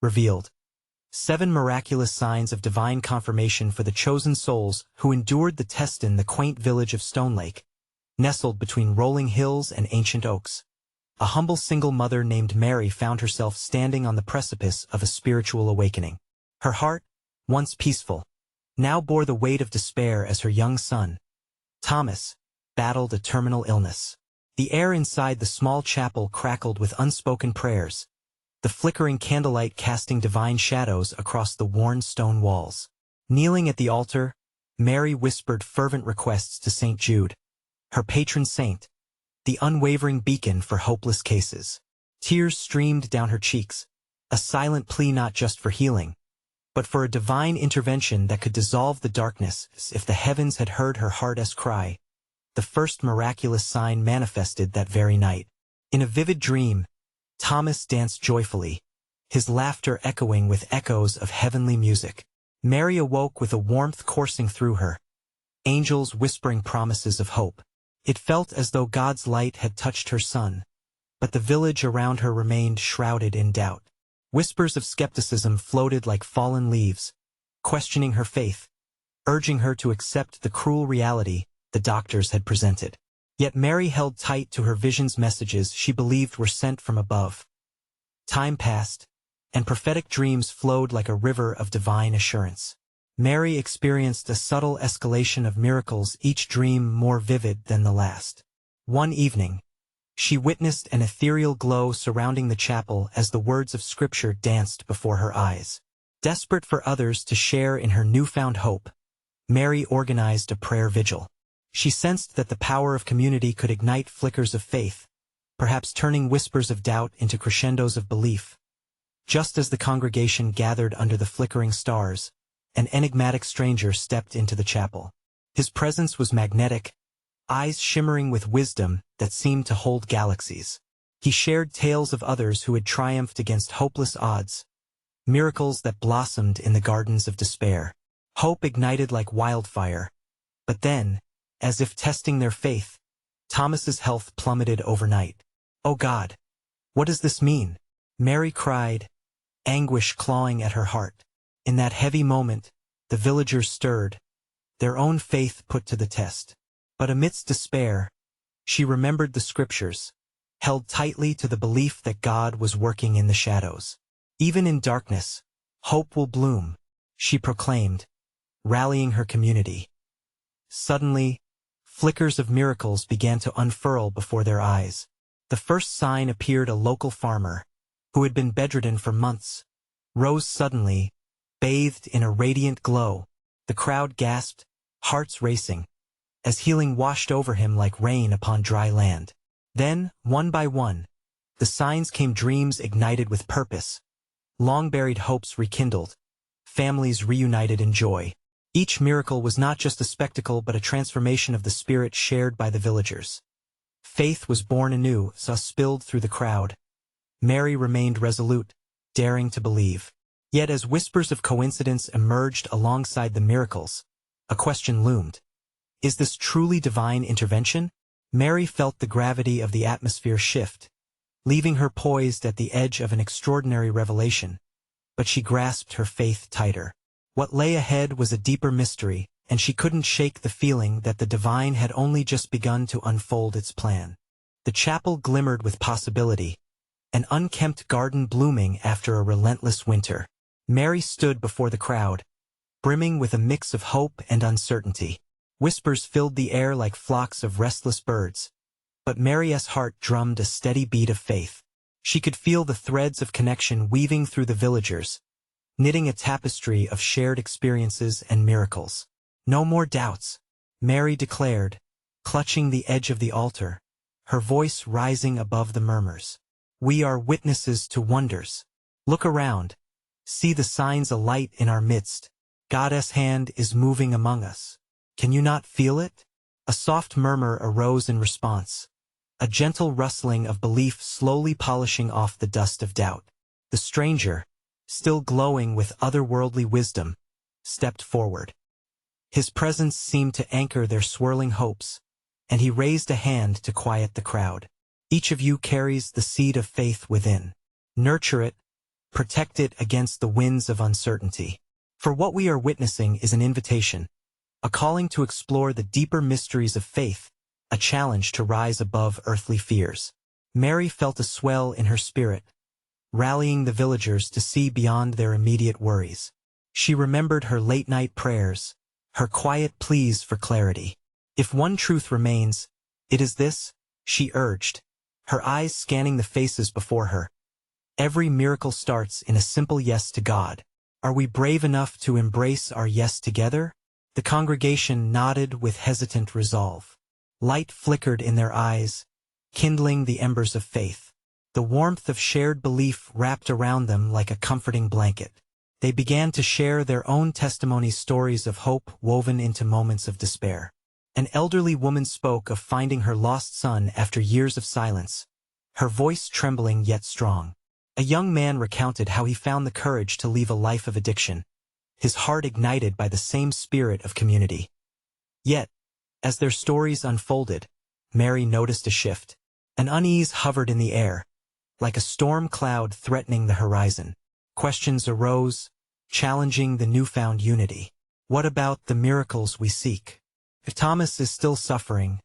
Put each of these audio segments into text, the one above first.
revealed. 7 miraculous signs of divine confirmation for the chosen souls who endured the test in the quaint village of Stone Lake, nestled between rolling hills and ancient oaks. A humble single mother named Mary found herself standing on the precipice of a spiritual awakening. Her heart, once peaceful, now bore the weight of despair as her young son, Thomas, battled a terminal illness. The air inside the small chapel crackled with unspoken prayers, the flickering candlelight casting divine shadows across the worn stone walls. Kneeling at the altar, Mary whispered fervent requests to St. Jude, her patron saint, the unwavering beacon for hopeless cases. Tears streamed down her cheeks, a silent plea not just for healing, but for a divine intervention that could dissolve the darkness. If the heavens had heard her heart's cry, the first miraculous sign manifested that very night. In a vivid dream, Thomas danced joyfully, his laughter echoing with echoes of heavenly music. Mary awoke with a warmth coursing through her, angels whispering promises of hope. It felt as though God's light had touched her son, but the village around her remained shrouded in doubt. Whispers of skepticism floated like fallen leaves, questioning her faith, urging her to accept the cruel reality the doctors had presented. Yet Mary held tight to her vision's messages she believed were sent from above. Time passed, and prophetic dreams flowed like a river of divine assurance. Mary experienced a subtle escalation of miracles, each dream more vivid than the last. One evening, she witnessed an ethereal glow surrounding the chapel as the words of Scripture danced before her eyes. Desperate for others to share in her newfound hope, Mary organized a prayer vigil. She sensed that the power of community could ignite flickers of faith, perhaps turning whispers of doubt into crescendos of belief. Just as the congregation gathered under the flickering stars, an enigmatic stranger stepped into the chapel. His presence was magnetic, eyes shimmering with wisdom that seemed to hold galaxies. He shared tales of others who had triumphed against hopeless odds, miracles that blossomed in the gardens of despair. Hope ignited like wildfire, but then, as if testing their faith, Thomas's health plummeted overnight. "Oh God, what does this mean?" Mary cried, anguish clawing at her heart. In that heavy moment, the villagers stirred, their own faith put to the test. But amidst despair, she remembered the Scriptures, held tightly to the belief that God was working in the shadows. Even in darkness, hope will bloom, she proclaimed, rallying her community. Suddenly, flickers of miracles began to unfurl before their eyes. The first sign appeared: a local farmer, who had been bedridden for months, rose suddenly, bathed in a radiant glow. The crowd gasped, hearts racing, as healing washed over him like rain upon dry land. Then, one by one, the signs came: dreams ignited with purpose, long-buried hopes rekindled, families reunited in joy. Each miracle was not just a spectacle but a transformation of the spirit shared by the villagers. Faith was born anew, spilled through the crowd. Mary remained resolute, daring to believe. Yet as whispers of coincidence emerged alongside the miracles, a question loomed. Is this truly divine intervention? Mary felt the gravity of the atmosphere shift, leaving her poised at the edge of an extraordinary revelation, but she grasped her faith tighter. What lay ahead was a deeper mystery, and she couldn't shake the feeling that the divine had only just begun to unfold its plan. The chapel glimmered with possibility, an unkempt garden blooming after a relentless winter. Mary stood before the crowd, brimming with a mix of hope and uncertainty. Whispers filled the air like flocks of restless birds, but Mary's heart drummed a steady beat of faith. She could feel the threads of connection weaving through the villagers, knitting a tapestry of shared experiences and miracles. "No more doubts," Mary declared, clutching the edge of the altar, her voice rising above the murmurs. "We are witnesses to wonders. Look around. See the signs alight in our midst. God's hand is moving among us. Can you not feel it?" A soft murmur arose in response, a gentle rustling of belief slowly polishing off the dust of doubt. The stranger, still glowing with otherworldly wisdom, stepped forward. His presence seemed to anchor their swirling hopes, and he raised a hand to quiet the crowd. "Each of you carries the seed of faith within. Nurture it, protect it against the winds of uncertainty. For what we are witnessing is an invitation, a calling to explore the deeper mysteries of faith, a challenge to rise above earthly fears. Mary felt a swell in her spirit, rallying the villagers to see beyond their immediate worries. She remembered her late-night prayers, her quiet pleas for clarity. If one truth remains, it is this, she urged, her eyes scanning the faces before her. Every miracle starts in a simple yes to God. Are we brave enough to embrace our yes together? The congregation nodded with hesitant resolve. Light flickered in their eyes, kindling the embers of faith. The warmth of shared belief wrapped around them like a comforting blanket. They began to share their own testimonies, stories of hope woven into moments of despair. An elderly woman spoke of finding her lost son after years of silence, her voice trembling yet strong. A young man recounted how he found the courage to leave a life of addiction, his heart ignited by the same spirit of community. Yet, as their stories unfolded, Mary noticed a shift. An unease hovered in the air, like a storm cloud threatening the horizon. Questions arose, challenging the newfound unity. What about the miracles we seek? If Thomas is still suffering,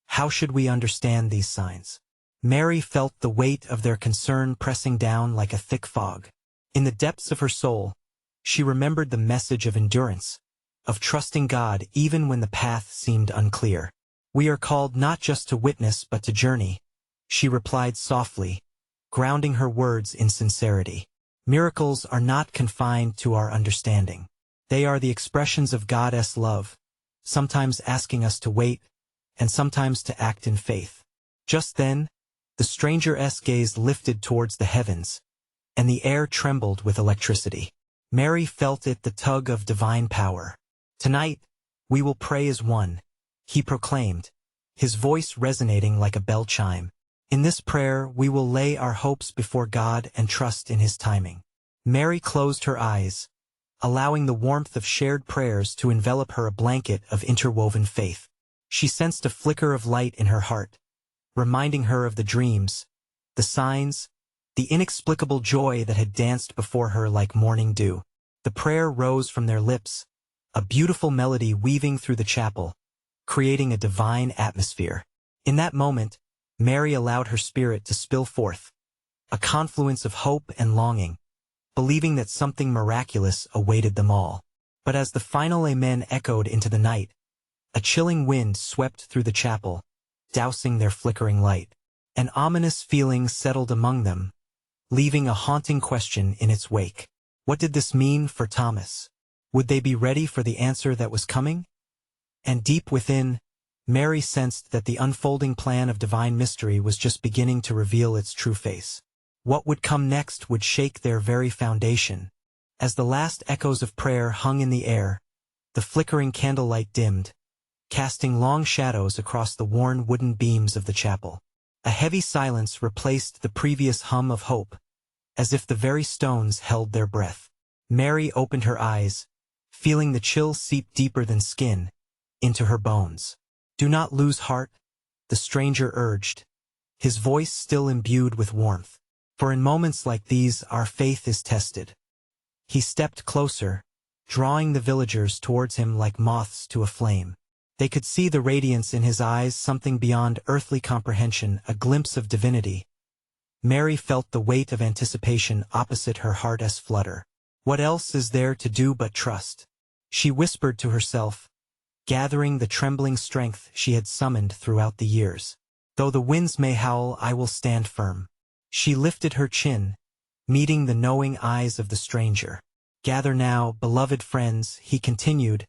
how should we understand these signs? Mary felt the weight of their concern pressing down like a thick fog. In the depths of her soul, she remembered the message of endurance, of trusting God even when the path seemed unclear. We are called not just to witness but to journey, she replied softly, grounding her words in sincerity. Miracles are not confined to our understanding. They are the expressions of God's love, sometimes asking us to wait, and sometimes to act in faith. Just then, the stranger's gaze lifted towards the heavens, and the air trembled with electricity. Mary felt it, the tug of divine power. Tonight, we will pray as one, he proclaimed, his voice resonating like a bell chime. In this prayer, we will lay our hopes before God and trust in his timing. Mary closed her eyes, allowing the warmth of shared prayers to envelop her, a blanket of interwoven faith. She sensed a flicker of light in her heart, reminding her of the dreams, the signs, the inexplicable joy that had danced before her like morning dew. The prayer rose from their lips, a beautiful melody weaving through the chapel, creating a divine atmosphere. In that moment, Mary allowed her spirit to spill forth, a confluence of hope and longing, believing that something miraculous awaited them all. But as the final amen echoed into the night, a chilling wind swept through the chapel, dousing their flickering light. An ominous feeling settled among them, leaving a haunting question in its wake. What did this mean for Thomas? Would they be ready for the answer that was coming? And deep within, Mary sensed that the unfolding plan of divine mystery was just beginning to reveal its true face. What would come next would shake their very foundation. As the last echoes of prayer hung in the air, the flickering candlelight dimmed, casting long shadows across the worn wooden beams of the chapel. A heavy silence replaced the previous hum of hope, as if the very stones held their breath. Mary opened her eyes, feeling the chill seep deeper than skin, into her bones. "Do not lose heart," the stranger urged, his voice still imbued with warmth. "For in moments like these our faith is tested." He stepped closer, drawing the villagers towards him like moths to a flame. They could see the radiance in his eyes, something beyond earthly comprehension, a glimpse of divinity. Mary felt the weight of anticipation opposite her heart's flutter. What else is there to do but trust? She whispered to herself, gathering the trembling strength she had summoned throughout the years. Though the winds may howl, I will stand firm. She lifted her chin, meeting the knowing eyes of the stranger. Gather now, beloved friends, he continued,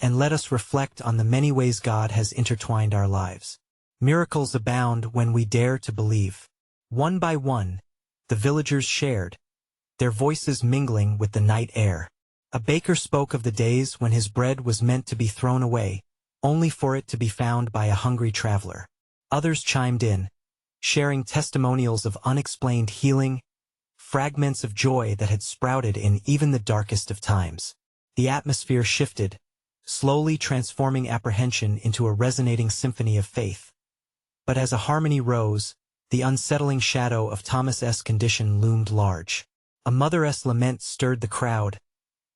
and let us reflect on the many ways God has intertwined our lives. Miracles abound when we dare to believe. One by one, the villagers shared, their voices mingling with the night air. A baker spoke of the days when his bread was meant to be thrown away, only for it to be found by a hungry traveler. Others chimed in, sharing testimonials of unexplained healing, fragments of joy that had sprouted in even the darkest of times. The atmosphere shifted, slowly transforming apprehension into a resonating symphony of faith. But as a harmony rose, the unsettling shadow of Thomas's condition loomed large. A mother's lament stirred the crowd.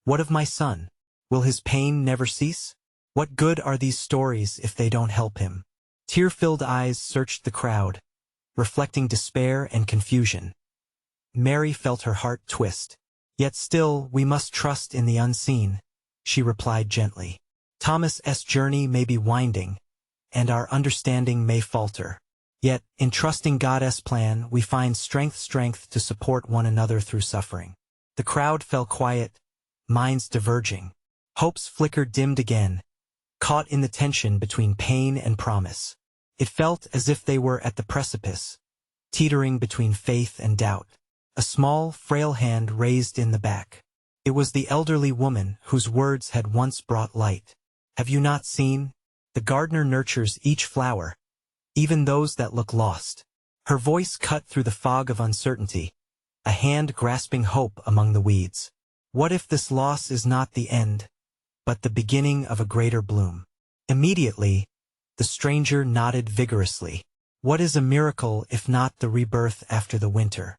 What of my son? Will his pain never cease? What good are these stories if they don't help him? Tear-filled eyes searched the crowd, reflecting despair and confusion. Mary felt her heart twist. Yet still, we must trust in the unseen, she replied gently. Thomas's journey may be winding, and our understanding may falter. Yet, in trusting God's plan, we find strength to support one another through suffering. The crowd fell quiet, minds diverging. Hope's flicker dimmed again, caught in the tension between pain and promise. It felt as if they were at the precipice, teetering between faith and doubt. A small, frail hand raised in the back. It was the elderly woman whose words had once brought light. Have you not seen? The gardener nurtures each flower, even those that look lost. Her voice cut through the fog of uncertainty, a hand grasping hope among the weeds. What if this loss is not the end, but the beginning of a greater bloom? Immediately, the stranger nodded vigorously. What is a miracle if not the rebirth after the winter?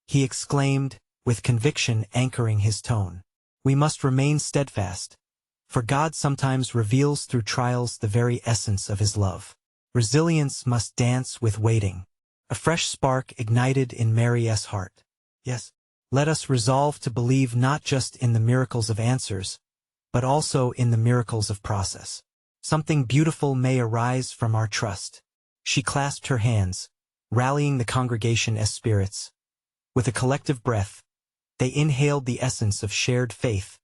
He exclaimed, with conviction anchoring his tone. We must remain steadfast, for God sometimes reveals through trials the very essence of his love. Resilience must dance with waiting. A fresh spark ignited in Mary's heart. Yes, let us resolve to believe not just in the miracles of answers, but also in the miracles of process. Something beautiful may arise from our trust. She clasped her hands, rallying the congregation as spirits. With a collective breath, they inhaled the essence of shared faith,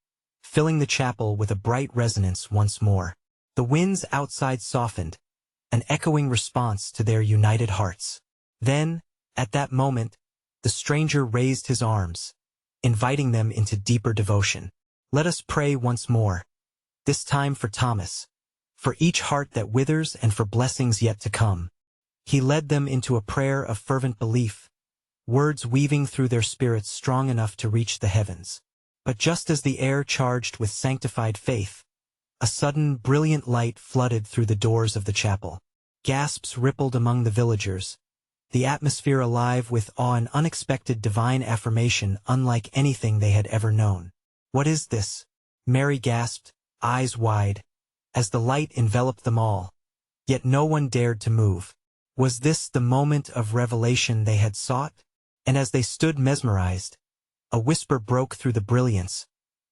filling the chapel with a bright resonance once more. The winds outside softened, an echoing response to their united hearts. Then, at that moment, the stranger raised his arms, inviting them into deeper devotion. Let us pray once more, this time for Thomas, for each heart that withers and for blessings yet to come. He led them into a prayer of fervent belief, words weaving through their spirits strong enough to reach the heavens. But just as the air charged with sanctified faith, a sudden, brilliant light flooded through the doors of the chapel. Gasps rippled among the villagers, the atmosphere alive with awe and unexpected divine affirmation unlike anything they had ever known. What is this? Mary gasped, eyes wide, as the light enveloped them all. Yet no one dared to move. Was this the moment of revelation they had sought? And as they stood mesmerized, a whisper broke through the brilliance,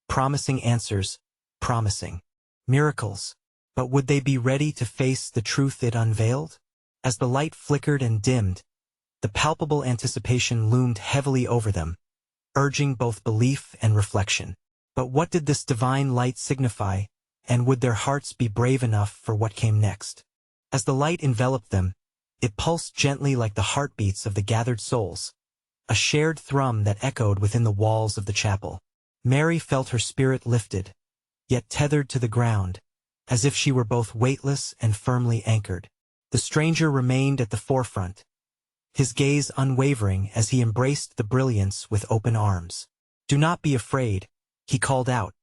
promising answers, promising miracles. But would they be ready to face the truth it unveiled? As the light flickered and dimmed, the palpable anticipation loomed heavily over them, urging both belief and reflection. But what did this divine light signify, and would their hearts be brave enough for what came next? As the light enveloped them, it pulsed gently like the heartbeats of the gathered souls, a shared thrum that echoed within the walls of the chapel. Mary felt her spirit lifted, yet tethered to the ground, as if she were both weightless and firmly anchored. The stranger remained at the forefront, his gaze unwavering as he embraced the brilliance with open arms. Do not be afraid, he called out,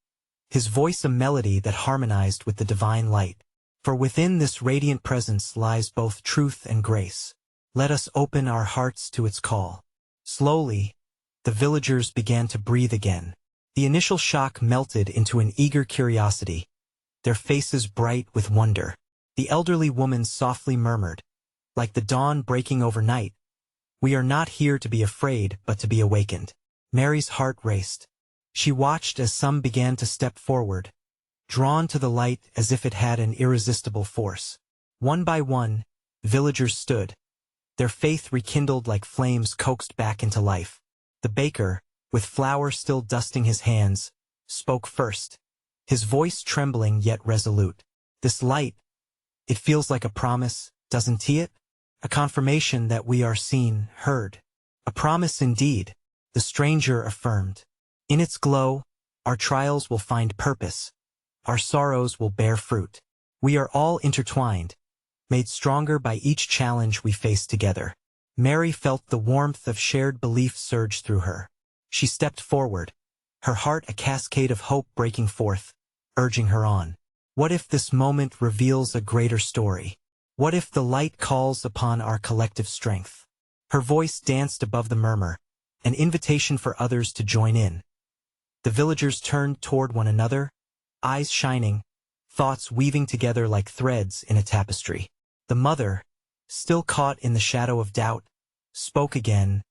his voice a melody that harmonized with the divine light. For within this radiant presence lies both truth and grace. Let us open our hearts to its call. Slowly, the villagers began to breathe again. The initial shock melted into an eager curiosity, their faces bright with wonder. The elderly woman softly murmured, like the dawn breaking overnight, "We are not here to be afraid but to be awakened." Mary's heart raced. She watched as some began to step forward, drawn to the light as if it had an irresistible force. One by one, villagers stood, their faith rekindled like flames coaxed back into life. The baker, with flour still dusting his hands, spoke first, his voice trembling yet resolute. This light, it feels like a promise, doesn't it? A confirmation that we are seen, heard. A promise indeed, the stranger affirmed. In its glow, our trials will find purpose, our sorrows will bear fruit. We are all intertwined, made stronger by each challenge we face together. Mary felt the warmth of shared belief surge through her. She stepped forward, her heart a cascade of hope breaking forth, urging her on. What if this moment reveals a greater story? What if the light calls upon our collective strength? Her voice danced above the murmur, an invitation for others to join in. The villagers turned toward one another, eyes shining, thoughts weaving together like threads in a tapestry. The mother, still caught in the shadow of doubt, spoke again,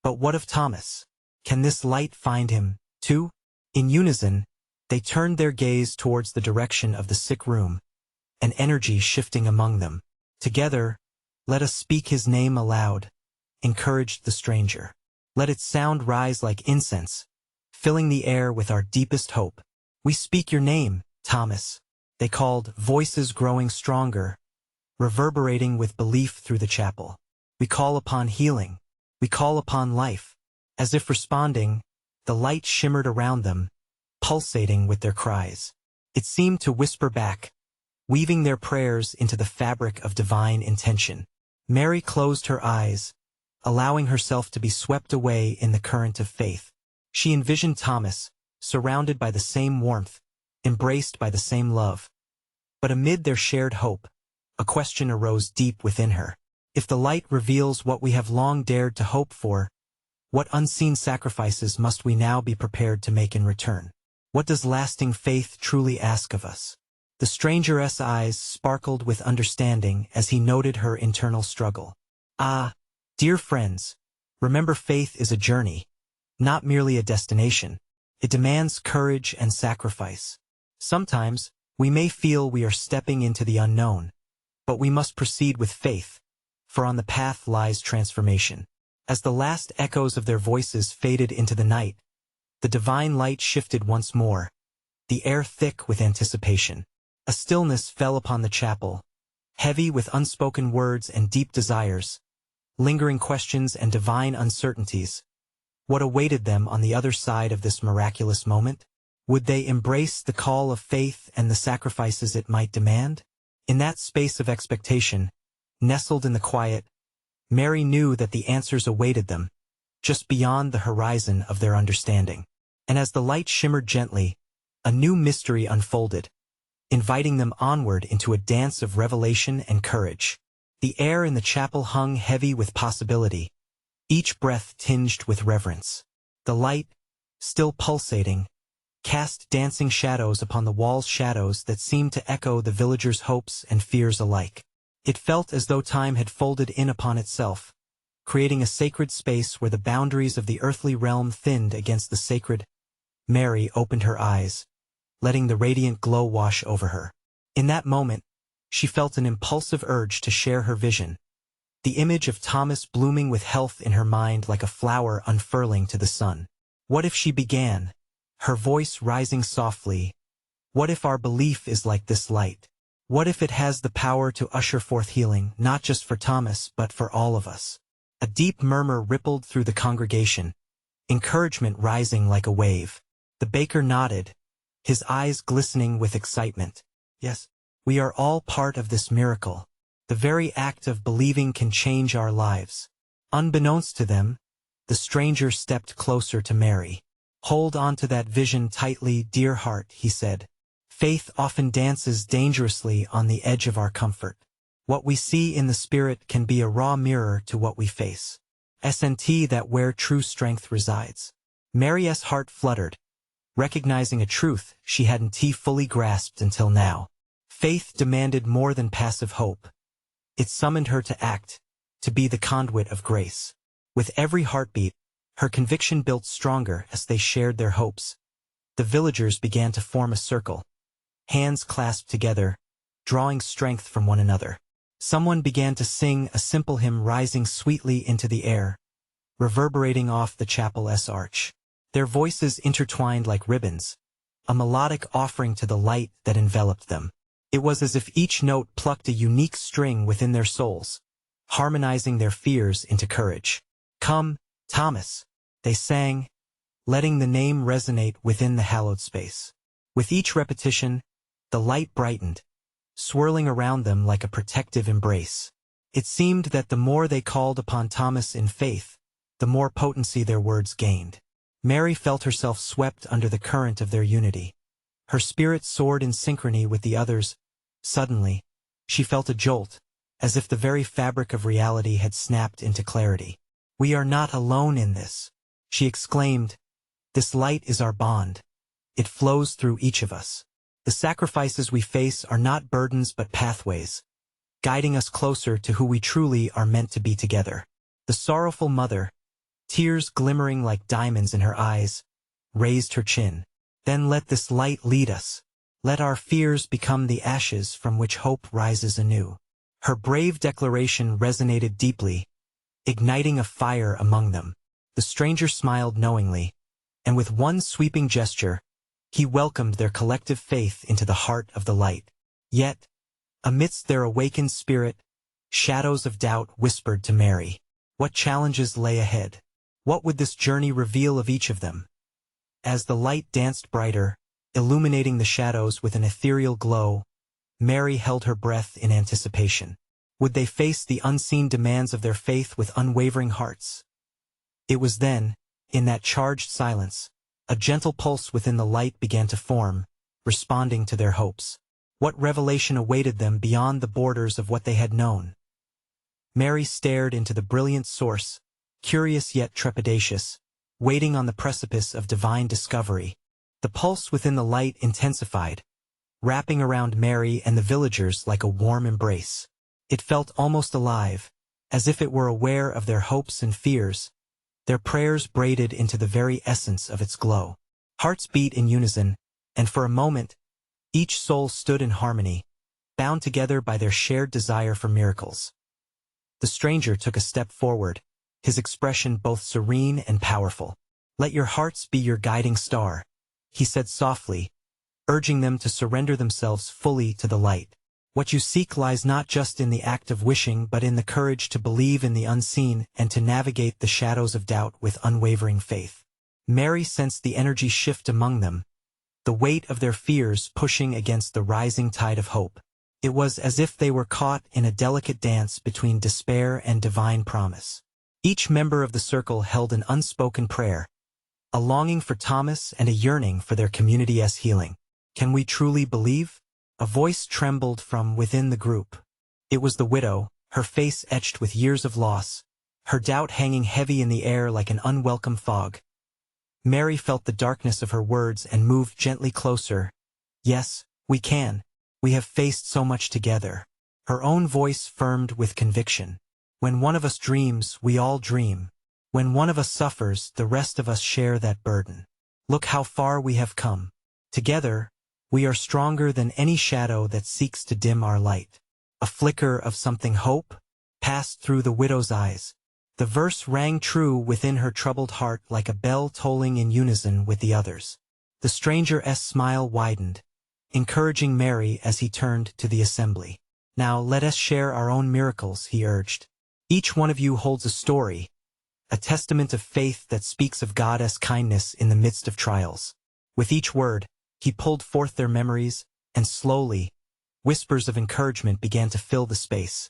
"But what of Thomas? Can this light find him, too?" In unison, they turned their gaze towards the direction of the sick room, an energy shifting among them. "Together, let us speak his name aloud," encouraged the stranger. "Let its sound rise like incense, filling the air with our deepest hope." "We speak your name, Thomas," they called, voices growing stronger, reverberating with belief through the chapel. "We call upon healing. We call upon life." As if responding, the light shimmered around them, pulsating with their cries. It seemed to whisper back, weaving their prayers into the fabric of divine intention. Mary closed her eyes, allowing herself to be swept away in the current of faith. She envisioned Thomas, surrounded by the same warmth, embraced by the same love. But amid their shared hope, a question arose deep within her. If the light reveals what we have long dared to hope for, what unseen sacrifices must we now be prepared to make in return? What does lasting faith truly ask of us? The stranger's eyes sparkled with understanding as he noted her internal struggle. "Ah, dear friends, remember faith is a journey, not merely a destination. It demands courage and sacrifice. Sometimes, we may feel we are stepping into the unknown, but we must proceed with faith, for on the path lies transformation." As the last echoes of their voices faded into the night, the divine light shifted once more, the air thick with anticipation. A stillness fell upon the chapel, heavy with unspoken words and deep desires, lingering questions and divine uncertainties. What awaited them on the other side of this miraculous moment? Would they embrace the call of faith and the sacrifices it might demand? In that space of expectation, nestled in the quiet, Mary knew that the answers awaited them, just beyond the horizon of their understanding. And as the light shimmered gently, a new mystery unfolded, inviting them onward into a dance of revelation and courage. The air in the chapel hung heavy with possibility, each breath tinged with reverence. The light, still pulsating, cast dancing shadows upon the walls, shadows that seemed to echo the villagers' hopes and fears alike. It felt as though time had folded in upon itself, creating a sacred space where the boundaries of the earthly realm thinned against the sacred. Mary opened her eyes, letting the radiant glow wash over her. In that moment, she felt an impulsive urge to share her vision, the image of Thomas blooming with health in her mind like a flower unfurling to the sun. What if she began, her voice rising softly, "What if our belief is like this light? What if it has the power to usher forth healing, not just for Thomas but for all of us?" A deep murmur rippled through the congregation, encouragement rising like a wave. The baker nodded, his eyes glistening with excitement. "Yes, we are all part of this miracle. The very act of believing can change our lives." Unbeknownst to them, the stranger stepped closer to Mary. "Hold on to that vision tightly, dear heart," he said. "Faith often dances dangerously on the edge of our comfort. What we see in the spirit can be a raw mirror to what we face. Isn't that where true strength resides?" Mary's heart fluttered, recognizing a truth she hadn't fully grasped until now. Faith demanded more than passive hope. It summoned her to act, to be the conduit of grace. With every heartbeat, her conviction built stronger as they shared their hopes. The villagers began to form a circle, hands clasped together, drawing strength from one another. Someone began to sing a simple hymn rising sweetly into the air, reverberating off the chapel's arch. Their voices intertwined like ribbons, a melodic offering to the light that enveloped them. It was as if each note plucked a unique string within their souls, harmonizing their fears into courage. "Come, Thomas," they sang, letting the name resonate within the hallowed space. With each repetition, the light brightened, swirling around them like a protective embrace. It seemed that the more they called upon Thomas in faith, the more potency their words gained. Mary felt herself swept under the current of their unity. Her spirit soared in synchrony with the others. Suddenly, she felt a jolt, as if the very fabric of reality had snapped into clarity. "We are not alone in this," She exclaimed, "This light is our bond. It flows through each of us. The sacrifices we face are not burdens but pathways, guiding us closer to who we truly are meant to be together." The sorrowful mother, tears glimmering like diamonds in her eyes, raised her chin. "Then let this light lead us. Let our fears become the ashes from which hope rises anew." Her brave declaration resonated deeply, igniting a fire among them. The stranger smiled knowingly, and with one sweeping gesture, he welcomed their collective faith into the heart of the light. Yet, amidst their awakened spirit, shadows of doubt whispered to Mary. What challenges lay ahead? What would this journey reveal of each of them? As the light danced brighter, illuminating the shadows with an ethereal glow, Mary held her breath in anticipation. Would they face the unseen demands of their faith with unwavering hearts? It was then, in that charged silence, a gentle pulse within the light began to form, responding to their hopes. What revelation awaited them beyond the borders of what they had known? Mary stared into the brilliant source, curious yet trepidatious, waiting on the precipice of divine discovery. The pulse within the light intensified, wrapping around Mary and the villagers like a warm embrace. It felt almost alive, as if it were aware of their hopes and fears, their prayers braided into the very essence of its glow. Hearts beat in unison, and for a moment, each soul stood in harmony, bound together by their shared desire for miracles. The stranger took a step forward, his expression both serene and powerful. "Let your hearts be your guiding star," he said softly, urging them to surrender themselves fully to the light. "What you seek lies not just in the act of wishing but in the courage to believe in the unseen and to navigate the shadows of doubt with unwavering faith." Mary sensed the energy shift among them, the weight of their fears pushing against the rising tide of hope. It was as if they were caught in a delicate dance between despair and divine promise. Each member of the circle held an unspoken prayer, a longing for Thomas and a yearning for their community's healing. "Can we truly believe?" A voice trembled from within the group. It was the widow, her face etched with years of loss, her doubt hanging heavy in the air like an unwelcome fog. Mary felt the darkness of her words and moved gently closer. "Yes, we can. We have faced so much together." Her own voice firmed with conviction. "When one of us dreams, we all dream. When one of us suffers, the rest of us share that burden. Look how far we have come. Together, we are stronger than any shadow that seeks to dim our light." A flicker of something hope passed through the widow's eyes. The verse rang true within her troubled heart like a bell tolling in unison with the others. The stranger's smile widened, encouraging Mary as he turned to the assembly. "Now let us share our own miracles," he urged. "Each one of you holds a story, a testament of faith that speaks of God's kindness in the midst of trials." With each word, he pulled forth their memories, and slowly, whispers of encouragement began to fill the space.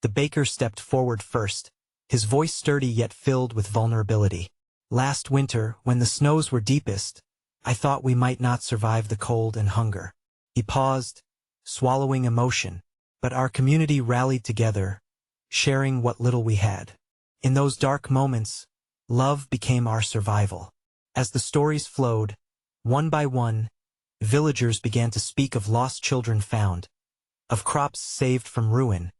The baker stepped forward first, his voice sturdy yet filled with vulnerability. "Last winter, when the snows were deepest, I thought we might not survive the cold and hunger." He paused, swallowing emotion, but our community rallied together, sharing what little we had. In those dark moments, love became our survival. As the stories flowed, one by one, villagers began to speak of lost children found, of crops saved from ruin,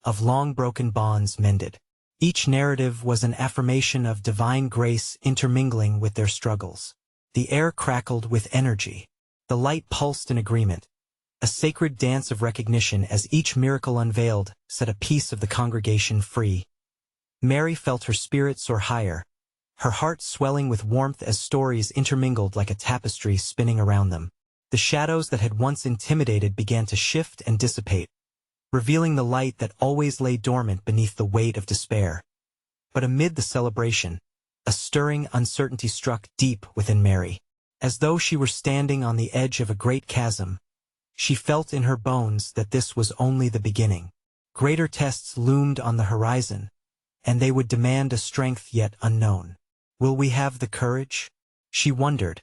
of long-broken bonds mended. Each narrative was an affirmation of divine grace intermingling with their struggles. The air crackled with energy. The light pulsed in agreement. A sacred dance of recognition as each miracle unveiled set a piece of the congregation free. Mary felt her spirit soar higher, her heart swelling with warmth as stories intermingled like a tapestry spinning around them. The shadows that had once intimidated began to shift and dissipate, revealing the light that always lay dormant beneath the weight of despair. But amid the celebration, a stirring uncertainty struck deep within Mary. As though she were standing on the edge of a great chasm, she felt in her bones that this was only the beginning. Greater tests loomed on the horizon, and they would demand a strength yet unknown. Will we have the courage? She wondered,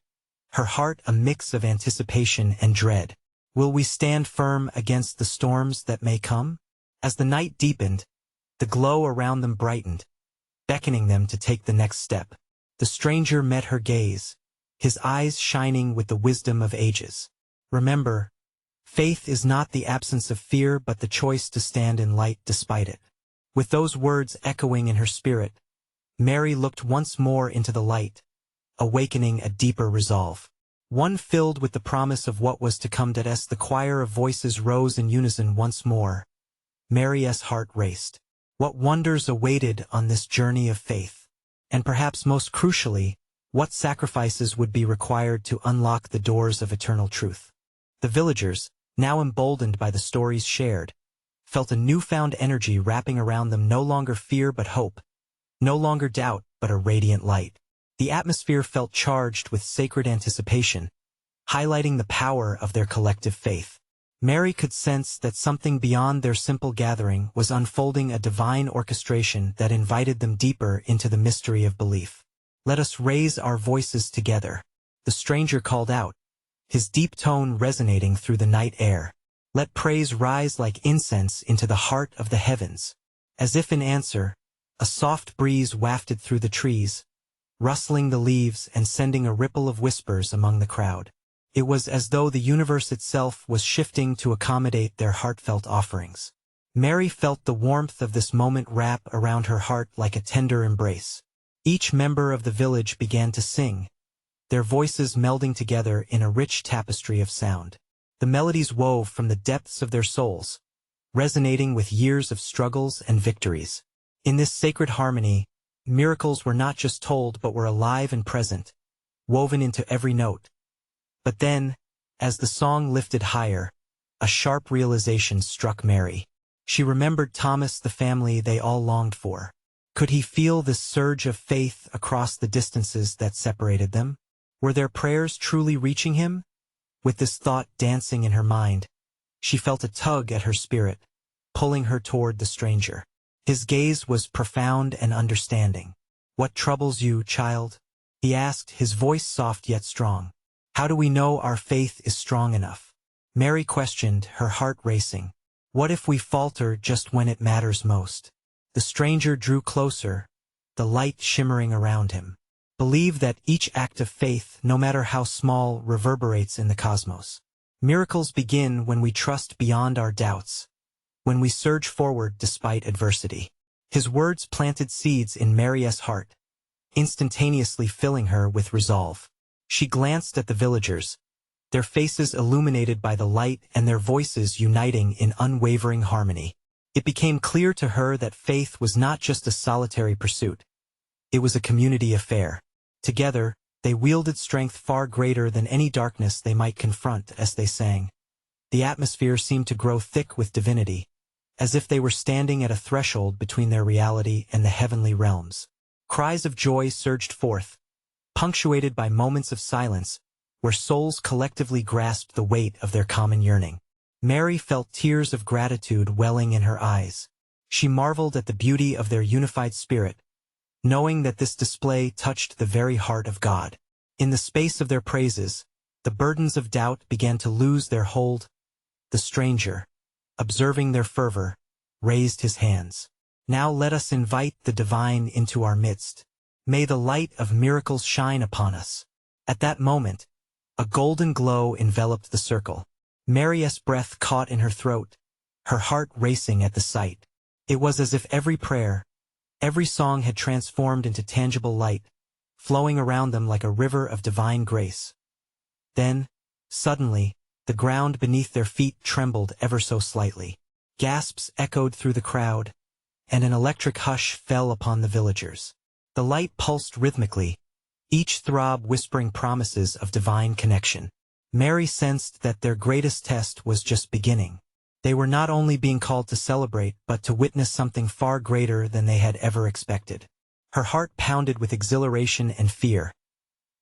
her heart a mix of anticipation and dread. Will we stand firm against the storms that may come? As the night deepened, the glow around them brightened, beckoning them to take the next step. The The stranger met her gaze, his eyes shining with the wisdom of ages. Remember, faith is not the absence of fear but the choice to stand in light despite it. With those words echoing in her spirit, Mary looked once more into the light, awakening a deeper resolve. One filled with the promise of what was to come. As the choir of voices rose in unison once more, Mary's heart raced. What wonders awaited on this journey of faith? And perhaps most crucially, what sacrifices would be required to unlock the doors of eternal truth? The villagers, now emboldened by the stories shared, felt a newfound energy wrapping around them, no longer fear but hope, no longer doubt but a radiant light. The atmosphere felt charged with sacred anticipation, highlighting the power of their collective faith. Mary could sense that something beyond their simple gathering was unfolding, a divine orchestration that invited them deeper into the mystery of belief. "Let us raise our voices together," the stranger called out, his deep tone resonating through the night air. "Let praise rise like incense into the heart of the heavens." As if in answer, a soft breeze wafted through the trees, rustling the leaves and sending a ripple of whispers among the crowd. It was as though the universe itself was shifting to accommodate their heartfelt offerings. Mary felt the warmth of this moment wrap around her heart like a tender embrace. Each member of the village began to sing, their voices melding together in a rich tapestry of sound. The melodies wove from the depths of their souls, resonating with years of struggles and victories. In this sacred harmony, miracles were not just told but were alive and present, woven into every note. But then, as the song lifted higher, a sharp realization struck Mary. She remembered Thomas, the family they all longed for. Could he feel this surge of faith across the distances that separated them? Were their prayers truly reaching him? With this thought dancing in her mind, she felt a tug at her spirit, pulling her toward the stranger. His gaze was profound and understanding. "What troubles you, child?" he asked, his voice soft yet strong. "How do we know our faith is strong enough?" Mary questioned, her heart racing. What if we falter just when it matters most? The stranger drew closer, the light shimmering around him. Believe that each act of faith, no matter how small, reverberates in the cosmos. Miracles begin when we trust beyond our doubts, when we surge forward despite adversity. His words planted seeds in Mary's heart, instantaneously filling her with resolve. She glanced at the villagers, their faces illuminated by the light and their voices uniting in unwavering harmony. It became clear to her that faith was not just a solitary pursuit. It was a community affair. Together, they wielded strength far greater than any darkness they might confront. As they sang, the atmosphere seemed to grow thick with divinity, as if they were standing at a threshold between their reality and the heavenly realms. Cries of joy surged forth, punctuated by moments of silence, where souls collectively grasped the weight of their common yearning. Mary felt tears of gratitude welling in her eyes. She marveled at the beauty of their unified spirit, knowing that this display touched the very heart of God. In the space of their praises, the burdens of doubt began to lose their hold. The stranger, observing their fervor, raised his hands. "Now let us invite the divine into our midst. May the light of miracles shine upon us." At that moment, a golden glow enveloped the circle. Mary's breath caught in her throat, her heart racing at the sight. It was as if every prayer, every song had transformed into tangible light, flowing around them like a river of divine grace. Then, suddenly, the ground beneath their feet trembled ever so slightly. Gasps echoed through the crowd, and an electric hush fell upon the villagers. The light pulsed rhythmically, each throb whispering promises of divine connection. Mary sensed that their greatest test was just beginning. They were not only being called to celebrate, but to witness something far greater than they had ever expected. Her heart pounded with exhilaration and fear.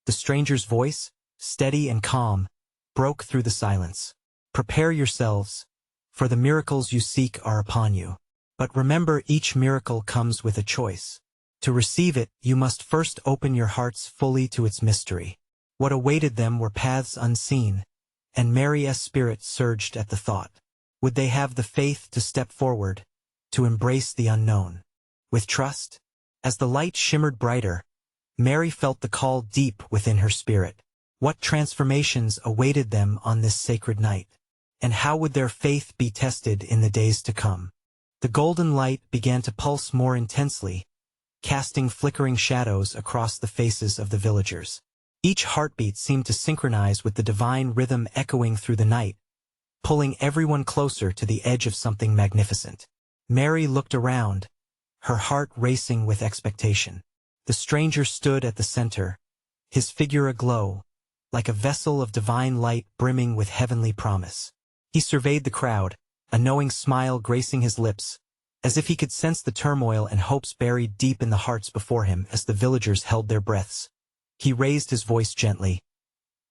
The stranger's voice, steady and calm, broke through the silence. "Prepare yourselves, for the miracles you seek are upon you. But remember, each miracle comes with a choice. To receive it, you must first open your hearts fully to its mystery." What awaited them were paths unseen, and Mary's spirit surged at the thought. Would they have the faith to step forward, to embrace the unknown? With trust? As the light shimmered brighter, Mary felt the call deep within her spirit. What transformations awaited them on this sacred night? And how would their faith be tested in the days to come? The golden light began to pulse more intensely, casting flickering shadows across the faces of the villagers. Each heartbeat seemed to synchronize with the divine rhythm echoing through the night, pulling everyone closer to the edge of something magnificent. Mary looked around, her heart racing with expectation. The stranger stood at the center, his figure aglow, like a vessel of divine light brimming with heavenly promise. He surveyed the crowd, a knowing smile gracing his lips, as if he could sense the turmoil and hopes buried deep in the hearts before him as the villagers held their breaths. He raised his voice gently.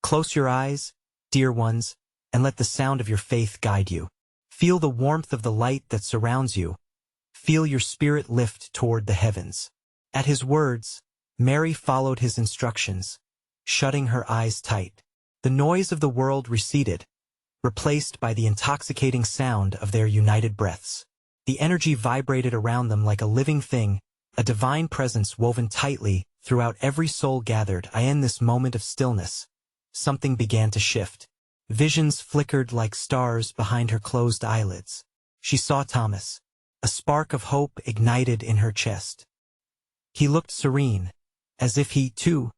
"Close your eyes, dear ones, and let the sound of your faith guide you. Feel the warmth of the light that surrounds you. Feel your spirit lift toward the heavens." At his words, Mary followed his instructions, shutting her eyes tight. The noise of the world receded, replaced by the intoxicating sound of their united breaths. The energy vibrated around them like a living thing, a divine presence woven tightly throughout every soul gathered. In this moment of stillness, something began to shift. Visions flickered like stars behind her closed eyelids. She saw Thomas, a spark of hope ignited in her chest. He looked serene, as if he, too,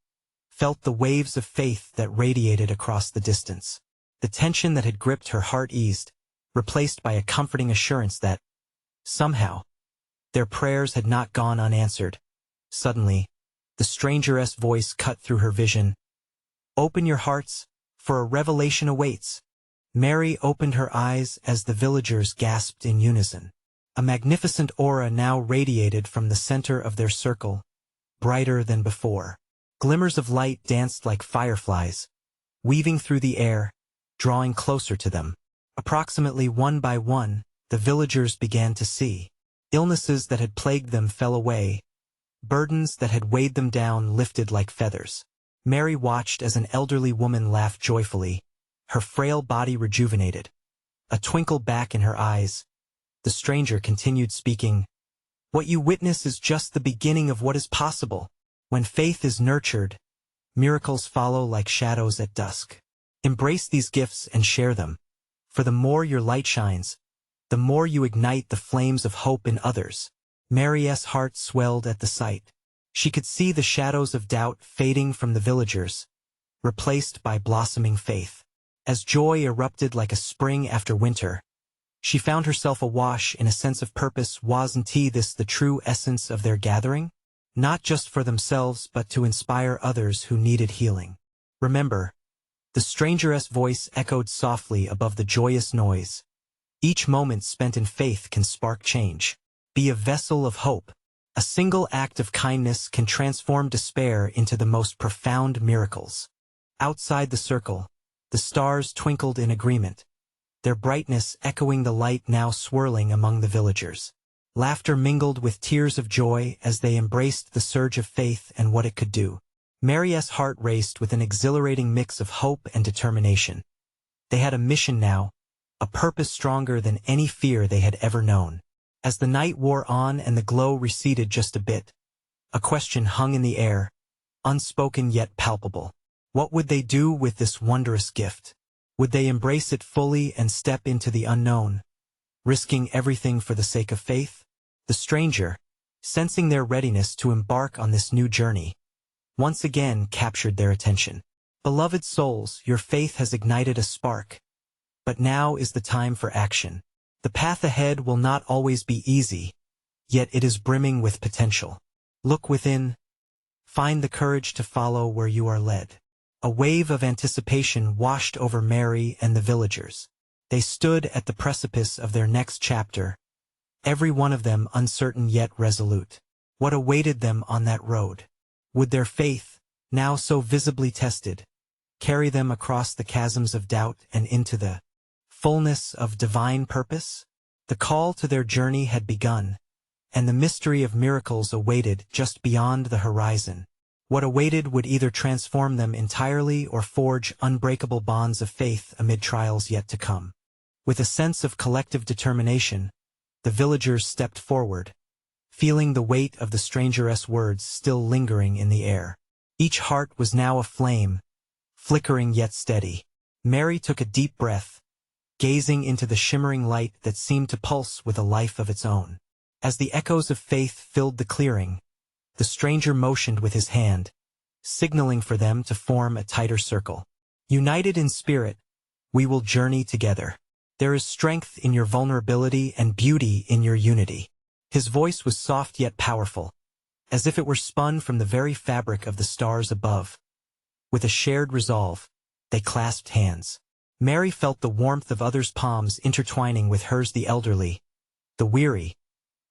felt the waves of faith that radiated across the distance. The tension that had gripped her heart eased, replaced by a comforting assurance that, somehow, their prayers had not gone unanswered. Suddenly, the strangeress voice cut through her vision. "Open your hearts, for a revelation awaits." Mary opened her eyes as the villagers gasped in unison. A magnificent aura now radiated from the center of their circle, brighter than before. Glimmers of light danced like fireflies, weaving through the air, drawing closer to them. Approximately one by one, the villagers began to see. Illnesses that had plagued them fell away, burdens that had weighed them down lifted like feathers. Mary watched as an elderly woman laughed joyfully, her frail body rejuvenated. A twinkle back in her eyes, the stranger continued speaking. "What you witness is just the beginning of what is possible. When faith is nurtured, miracles follow like shadows at dusk. Embrace these gifts and share them, for the more your light shines, the more you ignite the flames of hope in others." Mary's heart swelled at the sight. She could see the shadows of doubt fading from the villagers, replaced by blossoming faith. As joy erupted like a spring after winter, she found herself awash in a sense of purpose. Wasn't this the true essence of their gathering? Not just for themselves but to inspire others who needed healing. Remember, the stranger's voice echoed softly above the joyous noise. Each moment spent in faith can spark change. Be a vessel of hope. A single act of kindness can transform despair into the most profound miracles. Outside the circle, the stars twinkled in agreement, their brightness echoing the light now swirling among the villagers. Laughter mingled with tears of joy as they embraced the surge of faith and what it could do. Mary's heart raced with an exhilarating mix of hope and determination. They had a mission now, a purpose stronger than any fear they had ever known. As the night wore on and the glow receded just a bit, a question hung in the air, unspoken yet palpable. What would they do with this wondrous gift? Would they embrace it fully and step into the unknown, risking everything for the sake of faith? The stranger, sensing their readiness to embark on this new journey, once again captured their attention. "Beloved souls, your faith has ignited a spark, but now is the time for action. The path ahead will not always be easy, yet it is brimming with potential. Look within, find the courage to follow where you are led." A wave of anticipation washed over Mary and the villagers. They stood at the precipice of their next chapter, every one of them uncertain yet resolute. What awaited them on that road? Would their faith, now so visibly tested, carry them across the chasms of doubt and into the fullness of divine purpose? The call to their journey had begun, and the mystery of miracles awaited just beyond the horizon. What awaited would either transform them entirely or forge unbreakable bonds of faith amid trials yet to come. With a sense of collective determination, the villagers stepped forward, feeling the weight of the stranger's words still lingering in the air. Each heart was now a flame, flickering yet steady. Mary took a deep breath, gazing into the shimmering light that seemed to pulse with a life of its own. As the echoes of faith filled the clearing, the stranger motioned with his hand, signaling for them to form a tighter circle. United in spirit, we will journey together. There is strength in your vulnerability and beauty in your unity. His voice was soft yet powerful, as if it were spun from the very fabric of the stars above. With a shared resolve, they clasped hands. Mary felt the warmth of others' palms intertwining with hers, the elderly, the weary,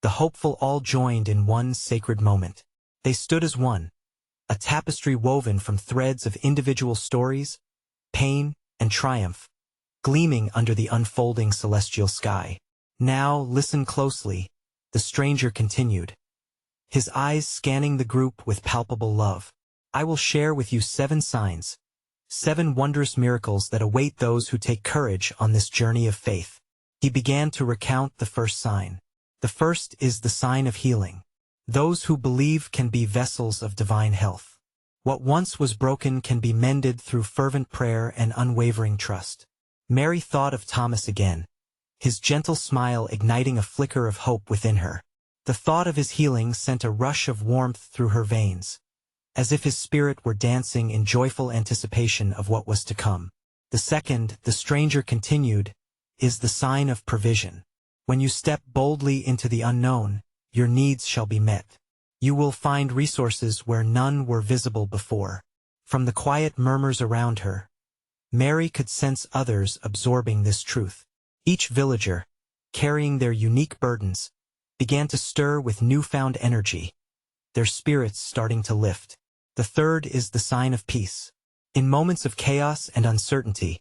the hopeful, all joined in one sacred moment. They stood as one, a tapestry woven from threads of individual stories, pain, and triumph, gleaming under the unfolding celestial sky. Now, listen closely, the stranger continued, his eyes scanning the group with palpable love. I will share with you 7 signs, 7 wondrous miracles that await those who take courage on this journey of faith. He began to recount the first sign. The first is the sign of healing. Those who believe can be vessels of divine health. What once was broken can be mended through fervent prayer and unwavering trust. Mary thought of Thomas again, his gentle smile igniting a flicker of hope within her. The thought of his healing sent a rush of warmth through her veins, as if his spirit were dancing in joyful anticipation of what was to come. The second, the stranger continued, is the sign of provision. When you step boldly into the unknown, your needs shall be met. You will find resources where none were visible before. From the quiet murmurs around her, Mary could sense others absorbing this truth. Each villager, carrying their unique burdens, began to stir with newfound energy, their spirits starting to lift. The third is the sign of peace. In moments of chaos and uncertainty,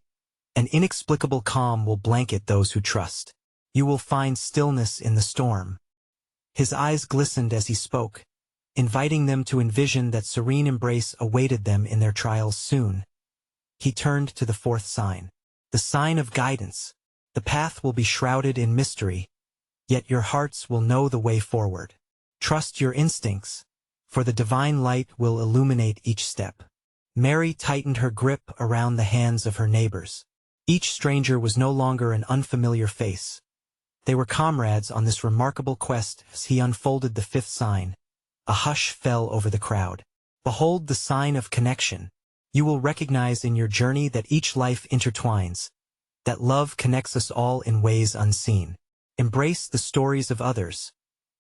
an inexplicable calm will blanket those who trust. You will find stillness in the storm. His eyes glistened as he spoke, inviting them to envision that serene embrace awaited them in their trials soon. He turned to the fourth sign, the sign of guidance. The path will be shrouded in mystery, yet your hearts will know the way forward. Trust your instincts, for the divine light will illuminate each step. Mary tightened her grip around the hands of her neighbors. Each stranger was no longer an unfamiliar face. They were comrades on this remarkable quest. As he unfolded the fifth sign, a hush fell over the crowd. Behold the sign of connection. You will recognize in your journey that each life intertwines, that love connects us all in ways unseen. Embrace the stories of others,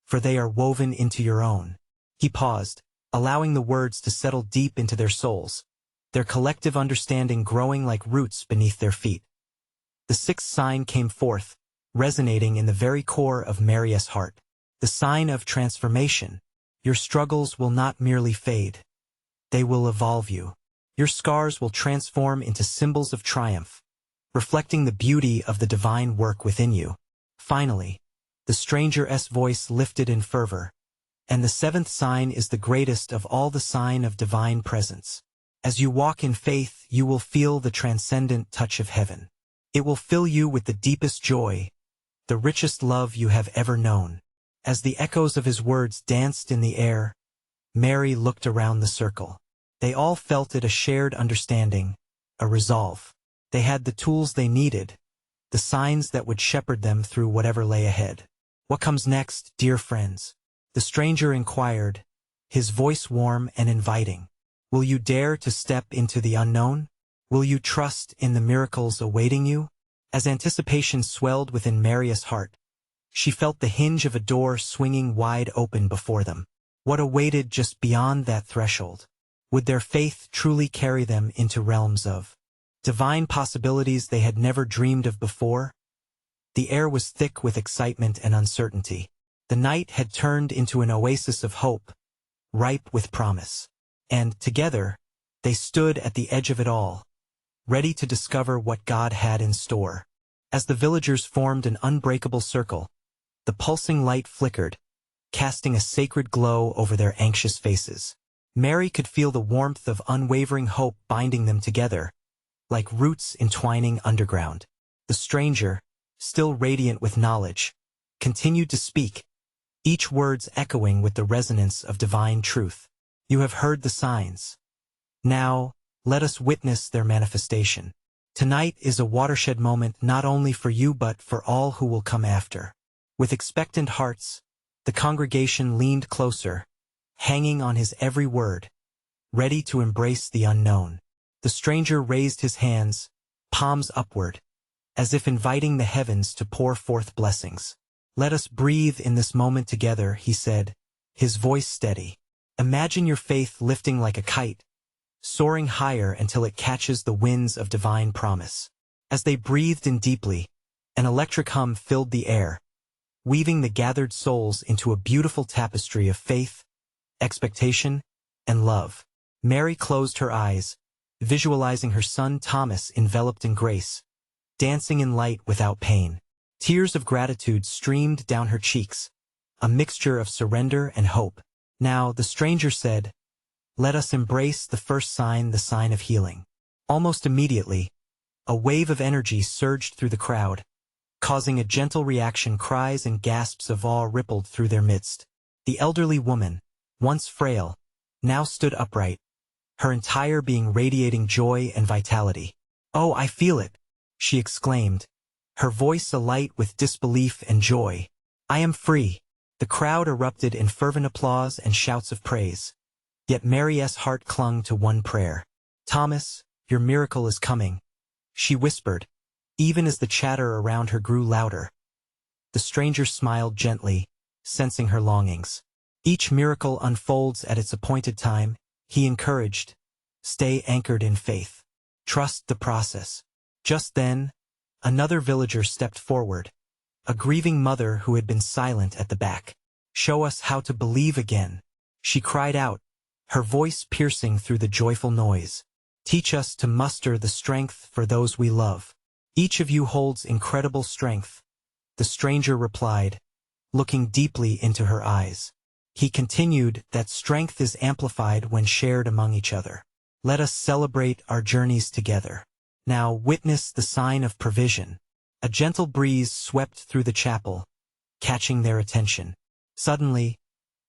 for they are woven into your own. He paused, allowing the words to settle deep into their souls, their collective understanding growing like roots beneath their feet. The sixth sign came forth, resonating in the very core of Mary's heart. The sign of transformation. Your struggles will not merely fade. They will evolve you. Your scars will transform into symbols of triumph, reflecting the beauty of the divine work within you. Finally, the stranger's voice lifted in fervor. And the seventh sign is the greatest of all, the sign of divine presence. As you walk in faith, you will feel the transcendent touch of heaven. It will fill you with the deepest joy, the richest love you have ever known. As the echoes of his words danced in the air, Mary looked around the circle. They all felt it, a shared understanding, a resolve. They had the tools they needed, the signs that would shepherd them through whatever lay ahead. What comes next, dear friends? The stranger inquired, his voice warm and inviting. Will you dare to step into the unknown? Will you trust in the miracles awaiting you? As anticipation swelled within Mary's heart, she felt the hinge of a door swinging wide open before them. What awaited just beyond that threshold? Would their faith truly carry them into realms of divine possibilities they had never dreamed of before? The air was thick with excitement and uncertainty. The night had turned into an oasis of hope, ripe with promise. And, together, they stood at the edge of it all, ready to discover what God had in store. As the villagers formed an unbreakable circle, the pulsing light flickered, casting a sacred glow over their anxious faces. Mary could feel the warmth of unwavering hope binding them together, like roots entwining underground. The stranger, still radiant with knowledge, continued to speak, each words echoing with the resonance of divine truth. You have heard the signs. Now, let us witness their manifestation. Tonight is a watershed moment not only for you but for all who will come after. With expectant hearts, the congregation leaned closer, hanging on his every word, ready to embrace the unknown. The stranger raised his hands, palms upward, as if inviting the heavens to pour forth blessings. "Let us breathe in this moment together," he said, his voice steady. "Imagine your faith lifting like a kite, soaring higher until it catches the winds of divine promise." As they breathed in deeply, an electric hum filled the air, weaving the gathered souls into a beautiful tapestry of faith, expectation, and love. Mary closed her eyes, visualizing her son Thomas enveloped in grace, dancing in light without pain. Tears of gratitude streamed down her cheeks, a mixture of surrender and hope. Now, the stranger said, "Let us embrace the first sign, the sign of healing." Almost immediately, a wave of energy surged through the crowd, causing a gentle reaction. Cries and gasps of awe rippled through their midst. The elderly woman, once frail, now stood upright, her entire being radiating joy and vitality. "Oh, I feel it," she exclaimed, her voice alight with disbelief and joy. "I am free." The crowd erupted in fervent applause and shouts of praise. Yet Mary's heart clung to one prayer. "Thomas, your miracle is coming," she whispered, even as the chatter around her grew louder. The stranger smiled gently, sensing her longings. "Each miracle unfolds at its appointed time," he encouraged. "Stay anchored in faith. Trust the process." Just then, another villager stepped forward, a grieving mother who had been silent at the back. "Show us how to believe again," she cried out, her voice piercing through the joyful noise. "Teach us to muster the strength for those we love." "Each of you holds incredible strength," the stranger replied, looking deeply into her eyes. He continued, "That strength is amplified when shared among each other. Let us celebrate our journeys together. Now witness the sign of provision." A gentle breeze swept through the chapel, catching their attention. Suddenly,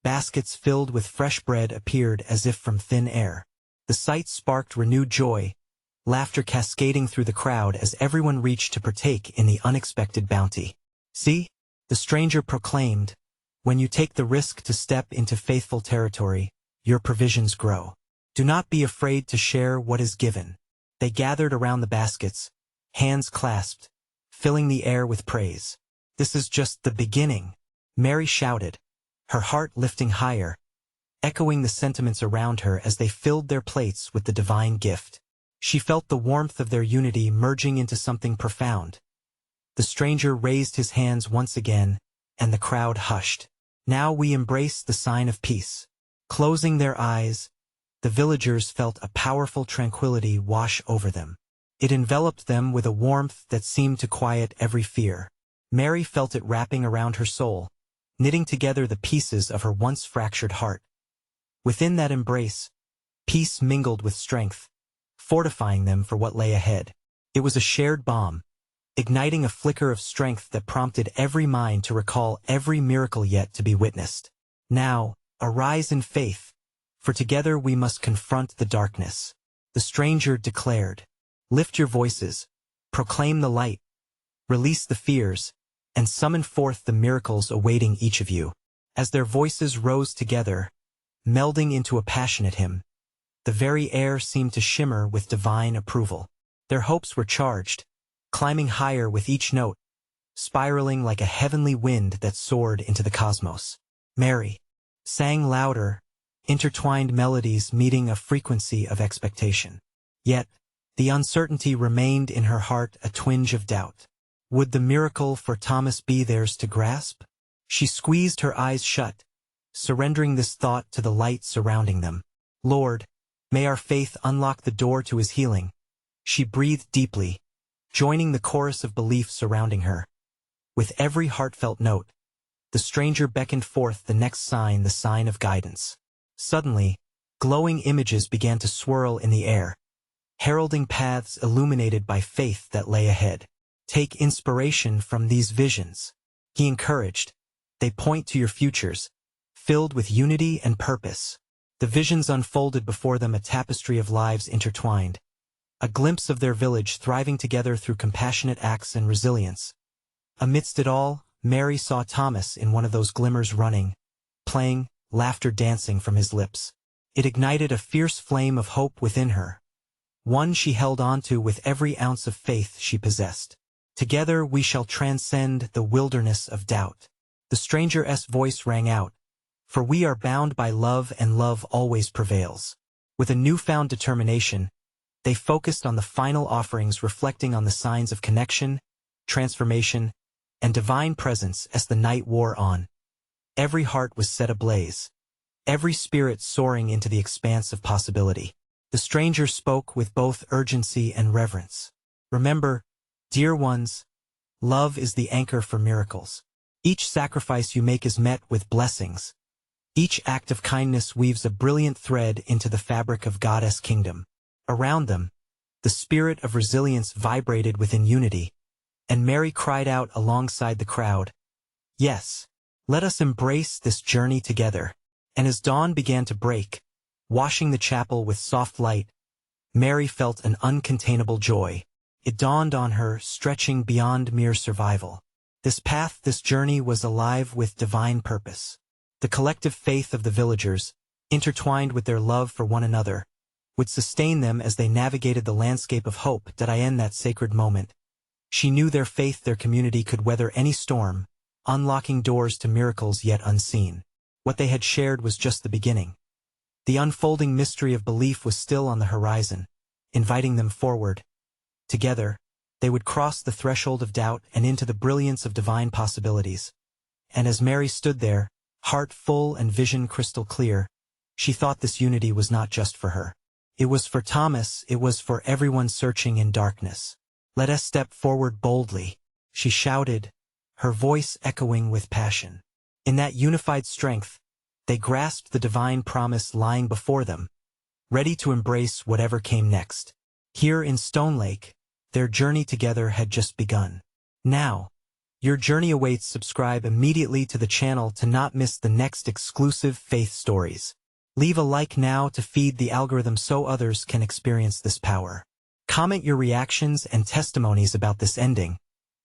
baskets filled with fresh bread appeared as if from thin air. The sight sparked renewed joy, laughter cascading through the crowd as everyone reached to partake in the unexpected bounty. "See," the stranger proclaimed, "when you take the risk to step into faithful territory, your provisions grow. Do not be afraid to share what is given." They gathered around the baskets, hands clasped, filling the air with praise. "This is just the beginning," Mary shouted, her heart lifting higher, echoing the sentiments around her as they filled their plates with the divine gift. She felt the warmth of their unity merging into something profound. The stranger raised his hands once again, and the crowd hushed. "Now we embrace the sign of peace." Closing their eyes, the villagers felt a powerful tranquility wash over them. It enveloped them with a warmth that seemed to quiet every fear. Mary felt it wrapping around her soul, knitting together the pieces of her once fractured heart. Within that embrace, peace mingled with strength, fortifying them for what lay ahead. It was a shared bomb, igniting a flicker of strength that prompted every mind to recall every miracle yet to be witnessed. "Now, arise in faith, for together we must confront the darkness," the stranger declared. "Lift your voices, proclaim the light, release the fears, and summon forth the miracles awaiting each of you." As their voices rose together, melding into a passionate hymn, the very air seemed to shimmer with divine approval. Their hopes were charged, climbing higher with each note, spiraling like a heavenly wind that soared into the cosmos. Mary sang louder, intertwined melodies meeting a frequency of expectation. Yet, the uncertainty remained in her heart, a twinge of doubt. Would the miracle for Thomas be theirs to grasp? She squeezed her eyes shut, surrendering this thought to the light surrounding them. "Lord, may our faith unlock the door to his healing." She breathed deeply, joining the chorus of belief surrounding her. With every heartfelt note, the stranger beckoned forth the next sign, the sign of guidance. Suddenly, glowing images began to swirl in the air, heralding paths illuminated by faith that lay ahead. "Take inspiration from these visions," he encouraged. "They point to your futures, filled with unity and purpose." The visions unfolded before them, a tapestry of lives intertwined, a glimpse of their village thriving together through compassionate acts and resilience. Amidst it all, Mary saw Thomas in one of those glimmers, running, playing, laughter dancing from his lips. It ignited a fierce flame of hope within her, one she held onto with every ounce of faith she possessed. Together we shall transcend the wilderness of doubt. The stranger's voice rang out, for we are bound by love and love always prevails. With a newfound determination, they focused on the final offerings, reflecting on the signs of connection, transformation, and divine presence as the night wore on. Every heart was set ablaze, every spirit soaring into the expanse of possibility. The stranger spoke with both urgency and reverence. Remember, dear ones, love is the anchor for miracles. Each sacrifice you make is met with blessings. Each act of kindness weaves a brilliant thread into the fabric of God's kingdom. Around them, the spirit of resilience vibrated within unity, and Mary cried out alongside the crowd, "Yes, let us embrace this journey together." And as dawn began to break, washing the chapel with soft light, Mary felt an uncontainable joy. It dawned on her, stretching beyond mere survival. This path, this journey was alive with divine purpose. The collective faith of the villagers, intertwined with their love for one another, would sustain them as they navigated the landscape of hope. In that sacred moment, she knew their faith, their community could weather any storm, unlocking doors to miracles yet unseen. What they had shared was just the beginning. The unfolding mystery of belief was still on the horizon, inviting them forward. Together, they would cross the threshold of doubt and into the brilliance of divine possibilities. And as Mary stood there, heart full and vision crystal clear, she thought this unity was not just for her. It was for Thomas, it was for everyone searching in darkness. "Let us step forward boldly," she shouted, her voice echoing with passion. In that unified strength, they grasped the divine promise lying before them, ready to embrace whatever came next. Here in Stone Lake, their journey together had just begun. Now, your journey awaits. Subscribe immediately to the channel to not miss the next exclusive faith stories. Leave a like now to feed the algorithm so others can experience this power. Comment your reactions and testimonies about this ending.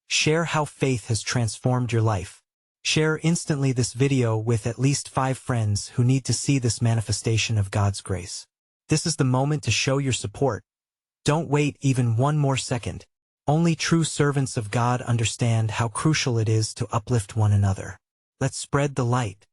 Share how faith has transformed your life. Share instantly this video with at least 5 friends who need to see this manifestation of God's grace. This is the moment to show your support. Don't wait even one more second. Only true servants of God understand how crucial it is to uplift one another. Let's spread the light.